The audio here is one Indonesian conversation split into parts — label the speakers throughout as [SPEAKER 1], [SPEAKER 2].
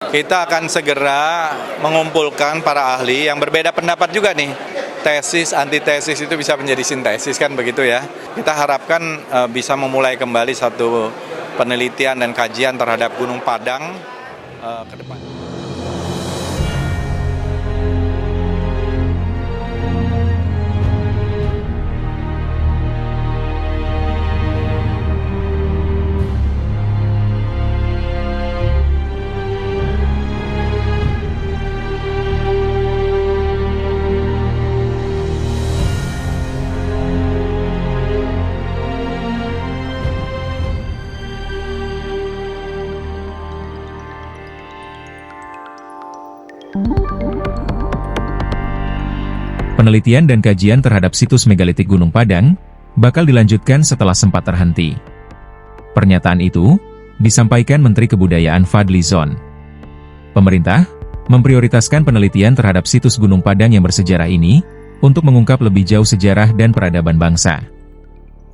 [SPEAKER 1] Kita akan segera mengumpulkan para ahli yang berbeda pendapat juga nih. Tesis, antitesis itu bisa menjadi sintesis kan begitu ya. Kita harapkan bisa memulai kembali satu penelitian dan kajian terhadap Gunung Padang ke depan.
[SPEAKER 2] Penelitian dan kajian terhadap situs megalitik Gunung Padang bakal dilanjutkan setelah sempat terhenti. Pernyataan itu disampaikan Menteri Kebudayaan Fadly Zon. Pemerintah memprioritaskan penelitian terhadap situs Gunung Padang yang bersejarah ini untuk mengungkap lebih jauh sejarah dan peradaban bangsa.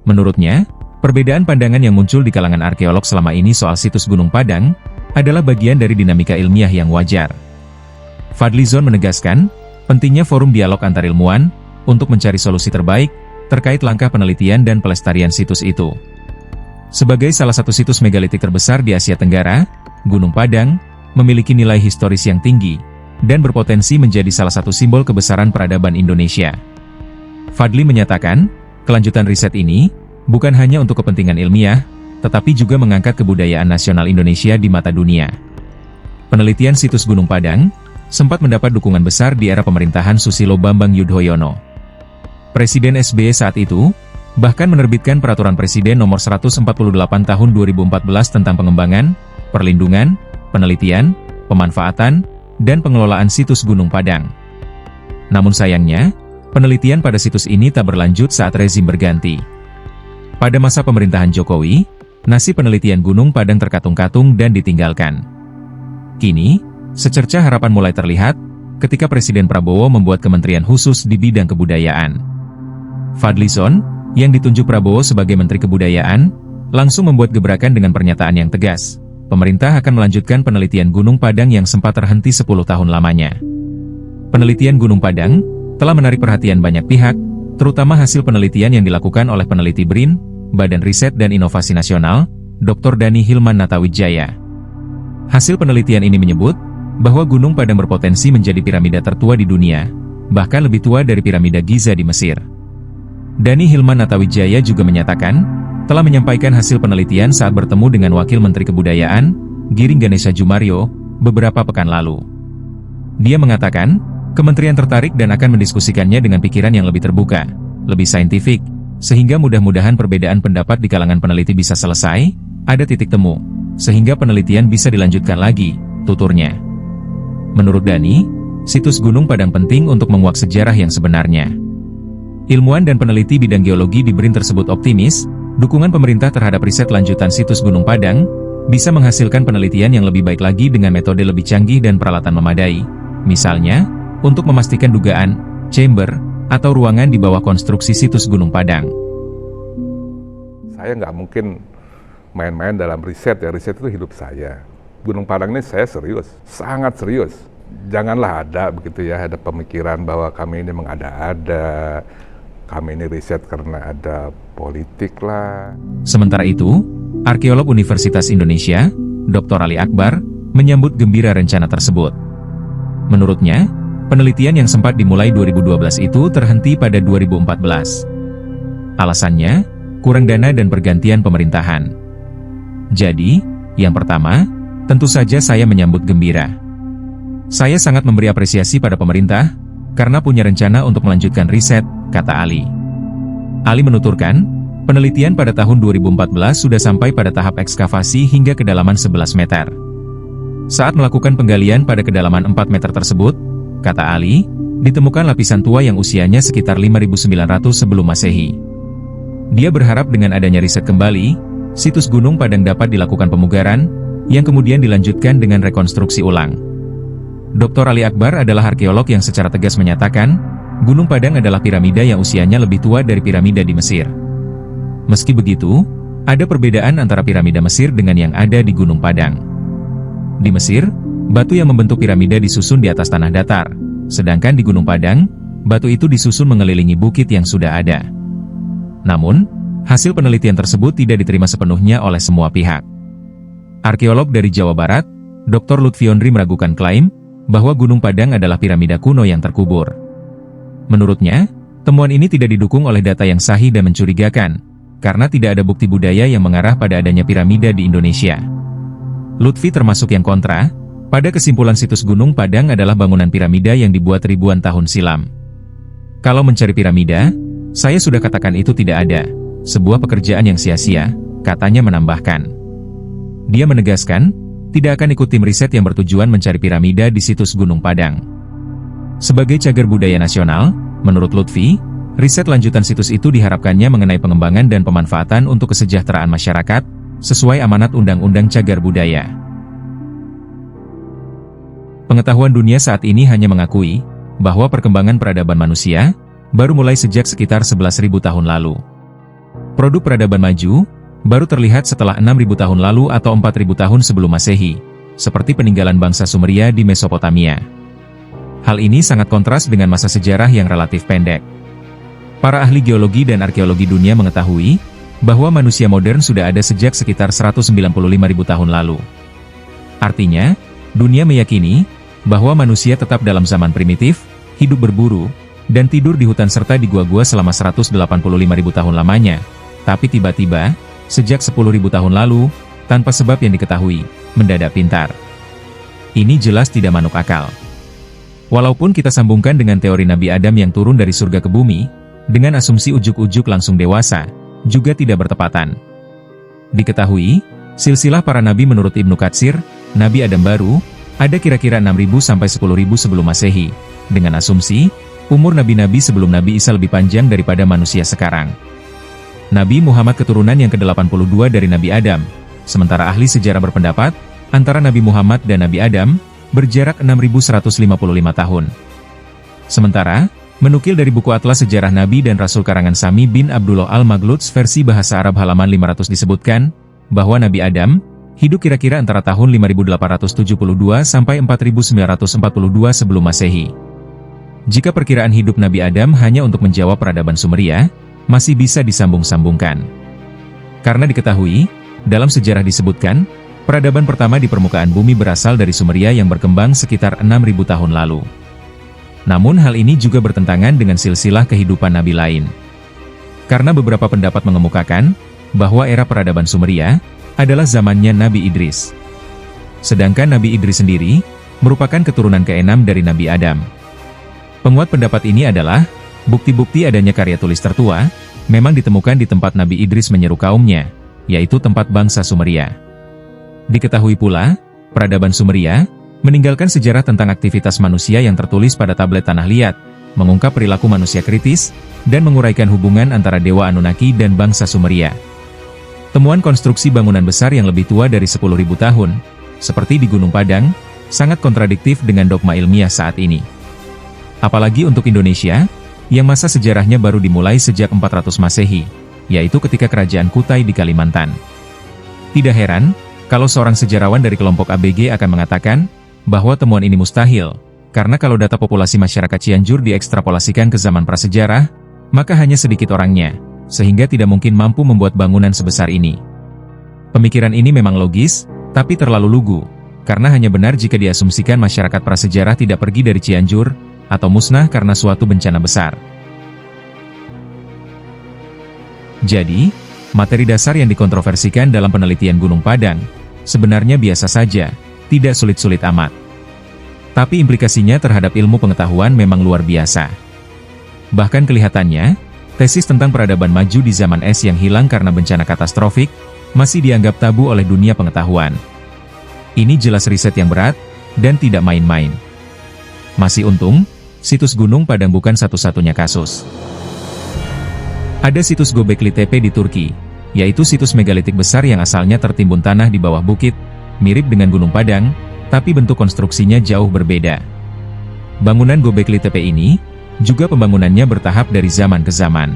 [SPEAKER 2] Menurutnya, perbedaan pandangan yang muncul di kalangan arkeolog selama ini soal situs Gunung Padang adalah bagian dari dinamika ilmiah yang wajar. Fadly Zon menegaskan, pentingnya forum dialog antar ilmuwan untuk mencari solusi terbaik terkait langkah penelitian dan pelestarian situs itu. Sebagai salah satu situs megalitik terbesar di Asia Tenggara, Gunung Padang memiliki nilai historis yang tinggi dan berpotensi menjadi salah satu simbol kebesaran peradaban Indonesia. Fadly menyatakan, kelanjutan riset ini bukan hanya untuk kepentingan ilmiah, tetapi juga mengangkat kebudayaan nasional Indonesia di mata dunia. Penelitian situs Gunung Padang sempat mendapat dukungan besar di era pemerintahan Susilo Bambang Yudhoyono. Presiden SBY saat itu bahkan menerbitkan Peraturan Presiden Nomor 148 Tahun 2014 tentang pengembangan, perlindungan, penelitian, pemanfaatan, dan pengelolaan situs Gunung Padang. Namun sayangnya, penelitian pada situs ini tak berlanjut saat rezim berganti. Pada masa pemerintahan Jokowi, nasib penelitian Gunung Padang terkatung-katung dan ditinggalkan. Kini, secerca harapan mulai terlihat ketika Presiden Prabowo membuat kementerian khusus di bidang kebudayaan. Fadly Zon, yang ditunjuk Prabowo sebagai Menteri Kebudayaan, langsung membuat gebrakan dengan pernyataan yang tegas. Pemerintah akan melanjutkan penelitian Gunung Padang yang sempat terhenti 10 tahun lamanya. Penelitian Gunung Padang telah menarik perhatian banyak pihak, terutama hasil penelitian yang dilakukan oleh peneliti BRIN, Badan Riset dan Inovasi Nasional, Dr. Dani Hilman Natawijaya. Hasil penelitian ini menyebut bahwa Gunung Padang berpotensi menjadi piramida tertua di dunia, bahkan lebih tua dari piramida Giza di Mesir. Dani Hilman Natawijaya juga menyatakan, telah menyampaikan hasil penelitian saat bertemu dengan Wakil Menteri Kebudayaan, Giring Ganesha Jumario, beberapa pekan lalu. Dia mengatakan, kementerian tertarik dan akan mendiskusikannya dengan pikiran yang lebih terbuka, lebih saintifik, sehingga mudah-mudahan perbedaan pendapat di kalangan peneliti bisa selesai, ada titik temu, sehingga penelitian bisa dilanjutkan lagi, tuturnya. Menurut Dani, situs Gunung Padang penting untuk menguak sejarah yang sebenarnya. Ilmuwan dan peneliti bidang geologi di BRIN tersebut optimis, dukungan pemerintah terhadap riset lanjutan situs Gunung Padang bisa menghasilkan penelitian yang lebih baik lagi dengan metode lebih canggih dan peralatan memadai. Misalnya, untuk memastikan dugaan, chamber, atau ruangan di bawah konstruksi situs Gunung Padang.
[SPEAKER 3] Saya nggak mungkin main-main dalam riset, ya riset itu hidup saya. Gunung Padang ini saya serius, sangat serius. Janganlah ada begitu ya, ada pemikiran bahwa kami ini mengada-ada, kami ini riset karena ada politik lah.
[SPEAKER 2] Sementara itu, arkeolog Universitas Indonesia, Dr. Ali Akbar, menyambut gembira rencana tersebut. Menurutnya, penelitian yang sempat dimulai 2012 itu terhenti pada 2014. Alasannya, kurang dana dan pergantian pemerintahan. Jadi, yang pertama, tentu saja saya menyambut gembira. Saya sangat memberi apresiasi pada pemerintah, karena punya rencana untuk melanjutkan riset, kata Ali. Ali menuturkan, penelitian pada tahun 2014 sudah sampai pada tahap ekskavasi hingga kedalaman 11 meter. Saat melakukan penggalian pada kedalaman 4 meter tersebut, kata Ali, ditemukan lapisan tua yang usianya sekitar 5.900 sebelum Masehi. Dia berharap dengan adanya riset kembali, situs Gunung Padang dapat dilakukan pemugaran, yang kemudian dilanjutkan dengan rekonstruksi ulang. Dr. Ali Akbar adalah arkeolog yang secara tegas menyatakan, Gunung Padang adalah piramida yang usianya lebih tua dari piramida di Mesir. Meski begitu, ada perbedaan antara piramida Mesir dengan yang ada di Gunung Padang. Di Mesir, batu yang membentuk piramida disusun di atas tanah datar, sedangkan di Gunung Padang, batu itu disusun mengelilingi bukit yang sudah ada. Namun, hasil penelitian tersebut tidak diterima sepenuhnya oleh semua pihak. Arkeolog dari Jawa Barat, Dr. Lutfi Ondri meragukan klaim bahwa Gunung Padang adalah piramida kuno yang terkubur. Menurutnya, temuan ini tidak didukung oleh data yang sahih dan mencurigakan, karena tidak ada bukti budaya yang mengarah pada adanya piramida di Indonesia. Lutfi termasuk yang kontra, pada kesimpulan situs Gunung Padang adalah bangunan piramida yang dibuat ribuan tahun silam. Kalau mencari piramida, saya sudah katakan itu tidak ada, sebuah pekerjaan yang sia-sia, katanya menambahkan. Dia menegaskan, tidak akan ikut tim riset yang bertujuan mencari piramida di situs Gunung Padang. Sebagai cagar budaya nasional, menurut Lutfi, riset lanjutan situs itu diharapkannya mengenai pengembangan dan pemanfaatan untuk kesejahteraan masyarakat, sesuai amanat Undang-Undang Cagar Budaya. Pengetahuan dunia saat ini hanya mengakui bahwa perkembangan peradaban manusia baru mulai sejak sekitar 11.000 tahun lalu. Produk peradaban maju baru terlihat setelah 6.000 tahun lalu atau 4.000 tahun sebelum Masehi, seperti peninggalan bangsa Sumeria di Mesopotamia. Hal ini sangat kontras dengan masa sejarah yang relatif pendek. Para ahli geologi dan arkeologi dunia mengetahui bahwa manusia modern sudah ada sejak sekitar 195.000 tahun lalu. Artinya, dunia meyakini bahwa manusia tetap dalam zaman primitif, hidup berburu, dan tidur di hutan serta di gua-gua selama 185.000 tahun lamanya. Tapi tiba-tiba, sejak 10.000 tahun lalu, tanpa sebab yang diketahui, mendadak pintar. Ini jelas tidak masuk akal. Walaupun kita sambungkan dengan teori Nabi Adam yang turun dari surga ke bumi, dengan asumsi ujuk-ujuk langsung dewasa, juga tidak bertepatan. Diketahui, silsilah para nabi menurut Ibnu Katsir, Nabi Adam baru, ada kira-kira 6.000 sampai 10.000 sebelum Masehi, dengan asumsi, umur nabi-nabi sebelum Nabi Isa lebih panjang daripada manusia sekarang. Nabi Muhammad keturunan yang ke-82 dari Nabi Adam, sementara ahli sejarah berpendapat, antara Nabi Muhammad dan Nabi Adam, berjarak 6.155 tahun. Sementara, menukil dari buku Atlas Sejarah Nabi dan Rasul karangan Sami bin Abdullah al-Maghluts versi bahasa Arab halaman 500 disebutkan, bahwa Nabi Adam, hidup kira-kira antara tahun 5.872 sampai 4.942 sebelum Masehi. Jika perkiraan hidup Nabi Adam hanya untuk menjawab peradaban Sumeria, masih bisa disambung-sambungkan. Karena diketahui, dalam sejarah disebutkan, peradaban pertama di permukaan bumi berasal dari Sumeria yang berkembang sekitar 6.000 tahun lalu. Namun hal ini juga bertentangan dengan silsilah kehidupan nabi lain. Karena beberapa pendapat mengemukakan, bahwa era peradaban Sumeria, adalah zamannya Nabi Idris. Sedangkan Nabi Idris sendiri, merupakan keturunan ke-6 dari Nabi Adam. Penguat pendapat ini adalah, bukti-bukti adanya karya tulis tertua, memang ditemukan di tempat Nabi Idris menyeru kaumnya, yaitu tempat bangsa Sumeria. Diketahui pula, peradaban Sumeria, meninggalkan sejarah tentang aktivitas manusia yang tertulis pada tablet tanah liat, mengungkap perilaku manusia kritis, dan menguraikan hubungan antara Dewa Anunnaki dan bangsa Sumeria. Temuan konstruksi bangunan besar yang lebih tua dari 10.000 tahun, seperti di Gunung Padang, sangat kontradiktif dengan dogma ilmiah saat ini. Apalagi untuk Indonesia, yang masa sejarahnya baru dimulai sejak 400 Masehi, yaitu ketika Kerajaan Kutai di Kalimantan. Tidak heran, kalau seorang sejarawan dari kelompok ABG akan mengatakan, bahwa temuan ini mustahil, karena kalau data populasi masyarakat Cianjur diekstrapolasikan ke zaman prasejarah, maka hanya sedikit orangnya, sehingga tidak mungkin mampu membuat bangunan sebesar ini. Pemikiran ini memang logis, tapi terlalu lugu, karena hanya benar jika diasumsikan masyarakat prasejarah tidak pergi dari Cianjur, atau musnah karena suatu bencana besar. Jadi, materi dasar yang dikontroversikan dalam penelitian Gunung Padang, sebenarnya biasa saja, tidak sulit-sulit amat. Tapi implikasinya terhadap ilmu pengetahuan memang luar biasa. Bahkan kelihatannya, tesis tentang peradaban maju di zaman es yang hilang karena bencana katastrofik, masih dianggap tabu oleh dunia pengetahuan. Ini jelas riset yang berat, dan tidak main-main. Masih untung, situs Gunung Padang bukan satu-satunya kasus. Ada situs Göbekli Tepe di Turki, yaitu situs megalitik besar yang asalnya tertimbun tanah di bawah bukit, mirip dengan Gunung Padang, tapi bentuk konstruksinya jauh berbeda. Bangunan Göbekli Tepe ini, juga pembangunannya bertahap dari zaman ke zaman.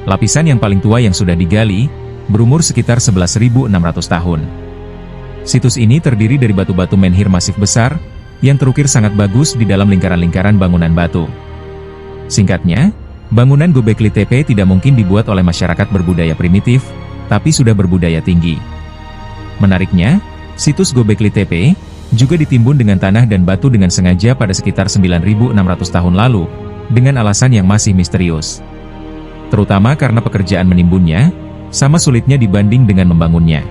[SPEAKER 2] Lapisan yang paling tua yang sudah digali, berumur sekitar 11.600 tahun. Situs ini terdiri dari batu-batu menhir masif besar, yang terukir sangat bagus di dalam lingkaran-lingkaran bangunan batu. Singkatnya, bangunan Göbekli Tepe tidak mungkin dibuat oleh masyarakat berbudaya primitif, tapi sudah berbudaya tinggi. Menariknya, situs Göbekli Tepe juga ditimbun dengan tanah dan batu dengan sengaja pada sekitar 9.600 tahun lalu, dengan alasan yang masih misterius. Terutama karena pekerjaan menimbunnya, sama sulitnya dibanding dengan membangunnya.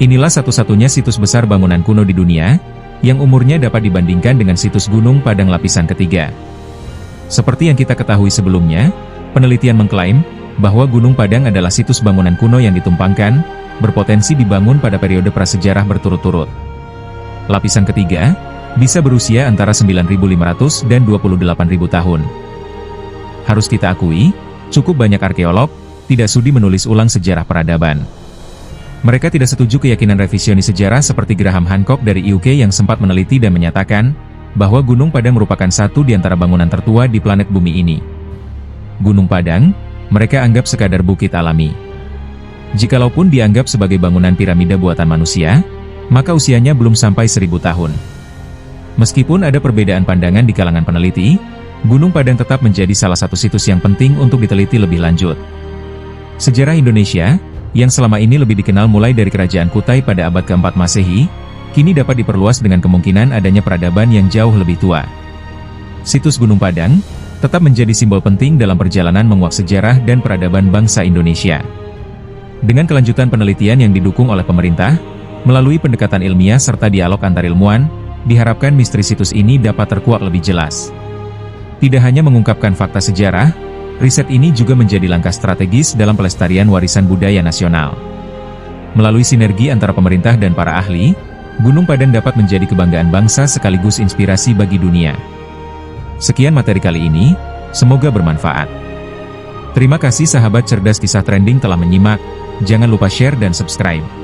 [SPEAKER 2] Inilah satu-satunya situs besar bangunan kuno di dunia, yang umurnya dapat dibandingkan dengan situs Gunung Padang lapisan ketiga. Seperti yang kita ketahui sebelumnya, penelitian mengklaim bahwa Gunung Padang adalah situs bangunan kuno yang ditumpangkan, berpotensi dibangun pada periode prasejarah berturut-turut. Lapisan ketiga bisa berusia antara 9.500 dan 28.000 tahun. Harus kita akui, cukup banyak arkeolog tidak sudi menulis ulang sejarah peradaban. Mereka tidak setuju keyakinan revisionis sejarah seperti Graham Hancock dari UK yang sempat meneliti dan menyatakan bahwa Gunung Padang merupakan satu di antara bangunan tertua di planet bumi ini. Gunung Padang, mereka anggap sekadar bukit alami. Jikalaupun dianggap sebagai bangunan piramida buatan manusia, maka usianya belum sampai 1000 tahun. Meskipun ada perbedaan pandangan di kalangan peneliti, Gunung Padang tetap menjadi salah satu situs yang penting untuk diteliti lebih lanjut. Sejarah Indonesia, yang selama ini lebih dikenal mulai dari Kerajaan Kutai pada abad ke-4 Masehi, kini dapat diperluas dengan kemungkinan adanya peradaban yang jauh lebih tua. Situs Gunung Padang tetap menjadi simbol penting dalam perjalanan menguak sejarah dan peradaban bangsa Indonesia. Dengan kelanjutan penelitian yang didukung oleh pemerintah, melalui pendekatan ilmiah serta dialog antar ilmuwan, diharapkan misteri situs ini dapat terkuak lebih jelas. Tidak hanya mengungkapkan fakta sejarah, riset ini juga menjadi langkah strategis dalam pelestarian warisan budaya nasional. Melalui sinergi antara pemerintah dan para ahli, Gunung Padang dapat menjadi kebanggaan bangsa sekaligus inspirasi bagi dunia. Sekian materi kali ini, semoga bermanfaat. Terima kasih sahabat cerdas kisah trending telah menyimak, jangan lupa share dan subscribe.